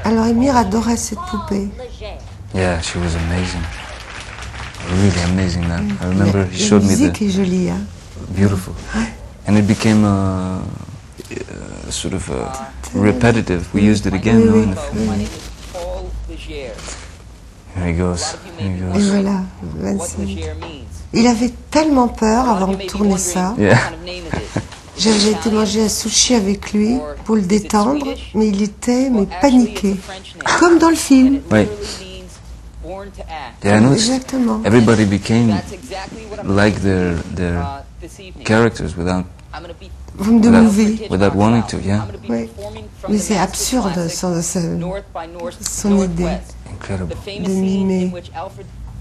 Alors Émir adorait cette poupée. Yeah, she was amazing. Really amazing. That I remember he showed La me musique the est jolie, hein. beautiful, and it became sort of repetitive. We used it again, no, in the film. Here he goes. Here he Et goes. voilà, Vincent. Il avait tellement peur avant de tourner ça. Yeah. J'avais été manger un sushi avec lui pour le détendre, mais il était paniqué, comme dans le film. Right. Yeah, I noticed. Exactement. Everybody became like their characters without Vous me demandez. without wanting to. Yeah. Oui. Mais c'est absurde son idée Incredible. de mimer.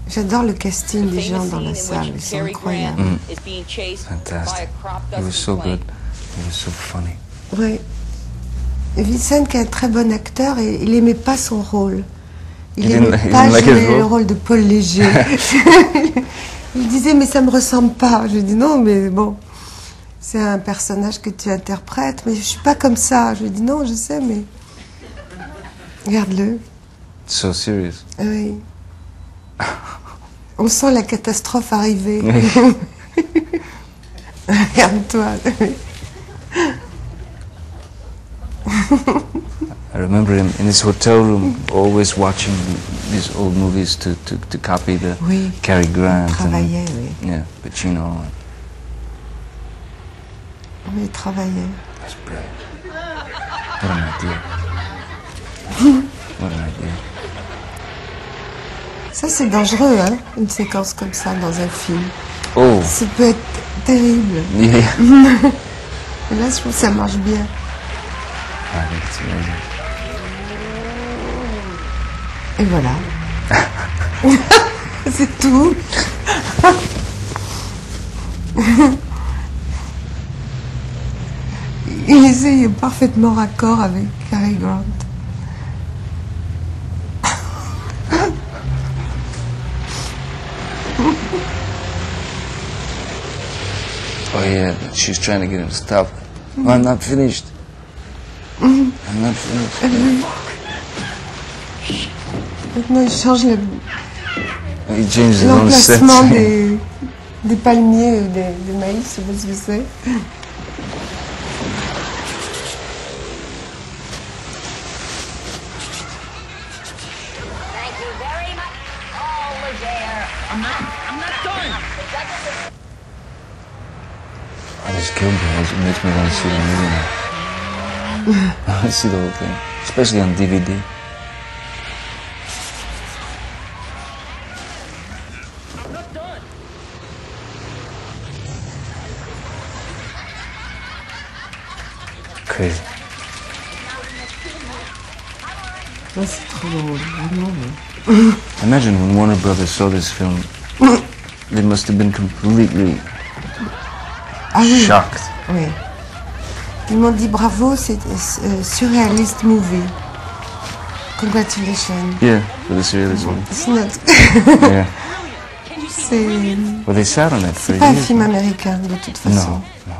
J'adore le casting des gens dans la salle, ils sont incroyables. Fantastic. He was so good. He was so funny. Oui. Et Vincent, qui est un très bon acteur, et il n'aimait pas son rôle. Il n'aimait pas jouer le rôle de Paul Léger. Il disait, mais ça ne me ressemble pas. Je lui dis, non, mais bon, c'est un personnage que tu interprètes, mais je ne suis pas comme ça. Je lui dis, non, je sais, mais regarde-le. So serious. Oui. On sent la catastrophe arriver. Regarde-toi. I remember him in his hotel room, always watching these old movies to copy the Oui. Cary Grant Il travaillait, oui. yeah, Pacino. Oui, il travaillait. That's brilliant. What an idea. What an idea. Ça, c'est dangereux, hein, une séquence comme ça dans un film. Oh. Ça peut être terrible. Yeah. Et là, je trouve que ça marche bien. I think it's amazing. Et voilà. C'est tout. Il est parfaitement raccord avec Cary Grant. Oh yeah, she's trying to get him to stop. Oh, I'm not finished. I'm not finished. Maintenant, il change He changed his own set. l'emplacement des palmiers, des maïs, je sais pas ce que c'est. Thank you very much. Oh, Legere. I'm not done. I just killed me. It makes me want to see the movie now. I want to see the whole thing, especially on DVD. I'm not done. Crazy. Ouais, c'est trop drôle, vraiment. Imagine when Warner Brothers saw this film, they must have been completely Ah oui. shocked. Oui. Ils m'ont dit bravo, c'est surrealist movie. Congratulations. Yeah, for the surrealist one. It's not... Yeah. c'est Well, they sat on it for pas un years. film américain de toute façon. No, no.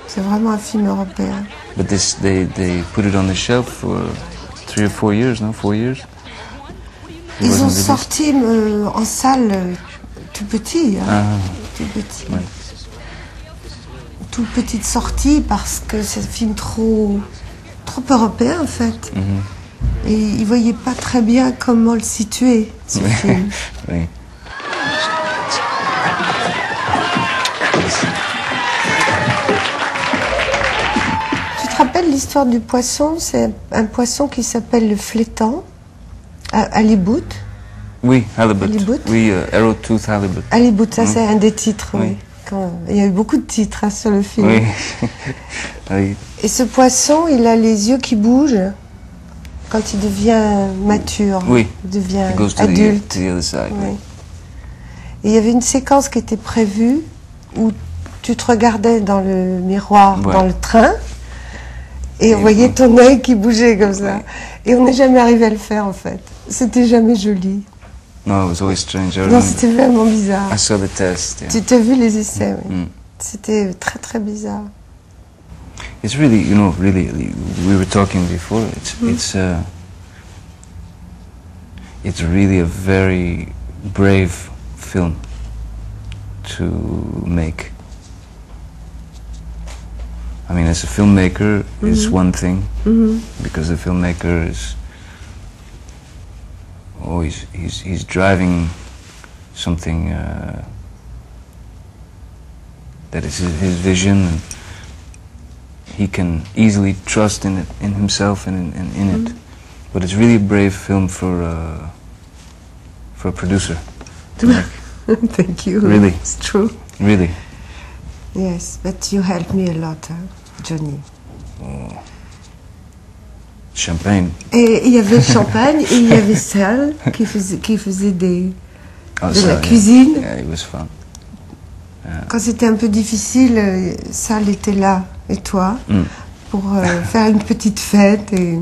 C'est vraiment un film européen. But this, they put it on the shelf for 3 or 4 years, no? 4 years? It Ils wasn't ont released. sorti en salle tout petit. Hein, Ah, tout petit. ouais. Toute petite sortie parce que c'est un film trop européen en fait. Et ils ne voyaient pas très bien comment le situer, ce film. Oui. Tu te rappelles l'histoire du poisson? C'est un poisson qui s'appelle le flétan, halibut. Oui, halibut. Halibut. Oui, arrow-tooth halibut. Halibut, ça c'est un des titres, oui. Oui. Il y a eu beaucoup de titres hein, sur le film. Oui. Oui. Et ce poisson, il a les yeux qui bougent quand il devient mature, Oui. il devient It goes to adulte. the other side. Oui. Oui. Et il y avait une séquence qui était prévue où tu te regardais dans le miroir, Ouais. dans le train, et on voyait ton œil qui bougeait comme ça. Ouais. Et on n'est jamais arrivé à le faire en fait. C'était jamais joli. No, it was always strange. I Non, remember. c'était vraiment bizarre. I saw the test. Yeah. Tu as vu les essais, oui. Mm. C'était très très bizarre. It's really, you know, really, we were talking before. It's it's really a very brave film to make. I mean, as a filmmaker, it's one thing, because the filmmaker is always, he's driving something that is his vision, and he can easily trust in it, in himself and in it. But it's really a brave film for a producer to make. Thank you. Really. It's true. Really. Yes, but you helped me a lot, Johnny. Oh. Champagne. Et il y avait le champagne et il y avait Sal qui faisait de la cuisine. Yeah, it was fun. Quand c'était un peu difficile, Sal était là, et toi, pour faire une petite fête et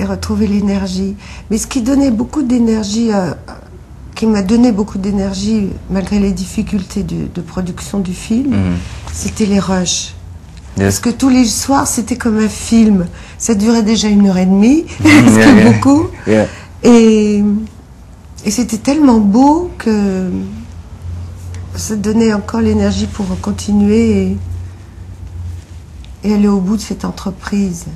retrouver l'énergie. Mais ce qui donnait beaucoup d'énergie, qui m'a donné beaucoup d'énergie malgré les difficultés de production du film, c'était les rushs. Parce que tous les soirs, c'était comme un film. Ça durait déjà 1h30, c'était beaucoup. Et c'était tellement beau que ça donnait encore l'énergie pour continuer et aller au bout de cette entreprise.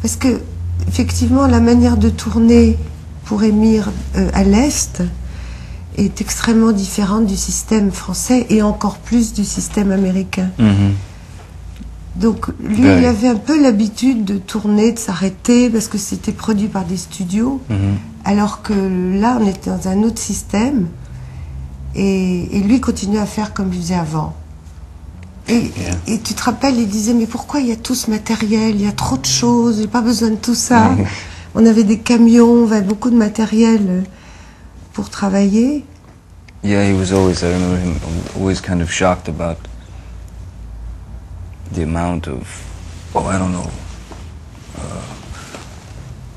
Parce que, effectivement, la manière de tourner pour Émir à l'Est est extrêmement différente du système français et encore plus du système américain. Donc lui, il avait un peu l'habitude de tourner, de s'arrêter, parce que c'était produit par des studios, alors que là, on était dans un autre système, et lui continuait à faire comme il faisait avant. Et tu te rappelles, il disait, mais pourquoi il y a tout ce matériel, il y a trop de choses, j'ai pas besoin de tout ça. On avait des camions, on avait beaucoup de matériel pour travailler. Yeah, he was always, I remember him always kind of shocked about the amount of, I don't know,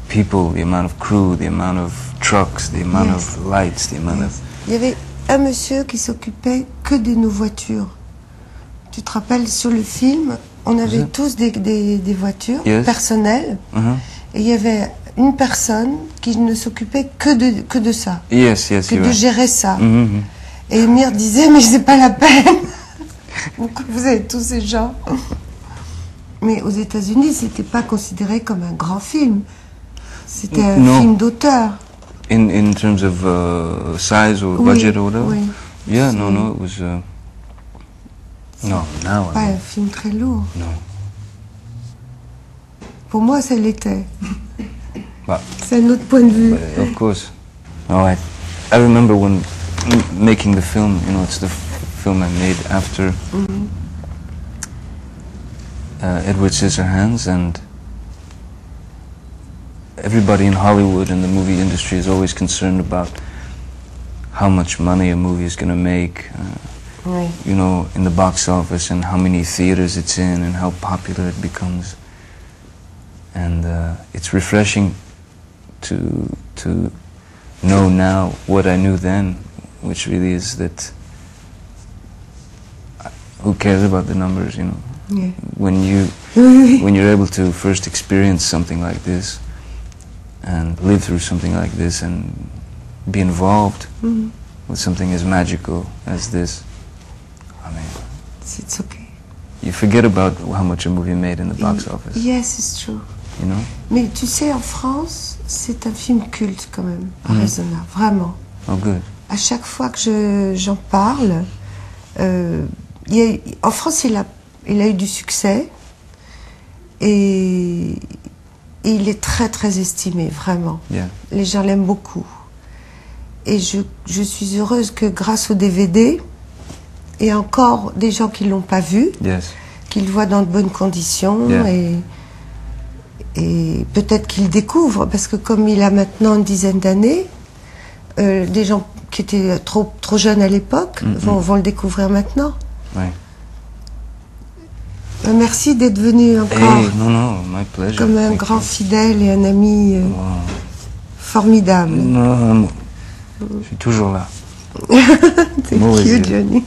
people, the amount of crew, the amount of trucks, the amount of lights, the amount of... Il y avait un monsieur qui s'occupait que de nos voitures. Tu te rappelles, sur le film, on avait tous des voitures personnelles, et il y avait une personne qui ne s'occupait que de ça, que de gérer ça. Et Émir disait, mais c'est pas la peine. Pourquoi vous avez tous ces gens? Mais aux États-Unis, c'était pas considéré comme un grand film. C'était un film d'auteur. In terms of size or budget or whatever? Oui. Yeah, no, it was... no, now... Pas un film très lourd. No. Pour moi, ça l'était. But, c'est un autre point de vue. Of course. No, I remember when making the film, you know, it's the film I made after Edward Scissorhands, and everybody in Hollywood and the movie industry is always concerned about how much money a movie is going to make, you know, in the box office, and how many theaters it's in, and how popular it becomes. And it's refreshing to know now what I knew then, which really is that who cares about the numbers, you know? Yeah. When you're able to first experience something like this and live through something like this and be involved with something as magical as this, I mean, it's okay. You forget about how much a movie made in the box office. Yes, it's true. You know? Mais tu sais, en France, c'est un film culte quand même, raisonnable, vraiment. Oh, good. À chaque fois que j'en parle, en France, il a eu du succès et il est très très estimé, vraiment. Yeah. Les gens l'aiment beaucoup. Et je suis heureuse que grâce au DVD, il y a encore des gens qui ne l'ont pas vu, qui le voient dans de bonnes conditions, et peut-être qu'ils découvrent, parce que comme il a maintenant une dizaine d'années, des gens qui étaient trop jeunes à l'époque vont le découvrir maintenant. Ouais. Merci d'être venu encore. No, my pleasure. Comme un grand fidèle et un ami formidable. Non, je suis toujours là. Thank you, Johnny.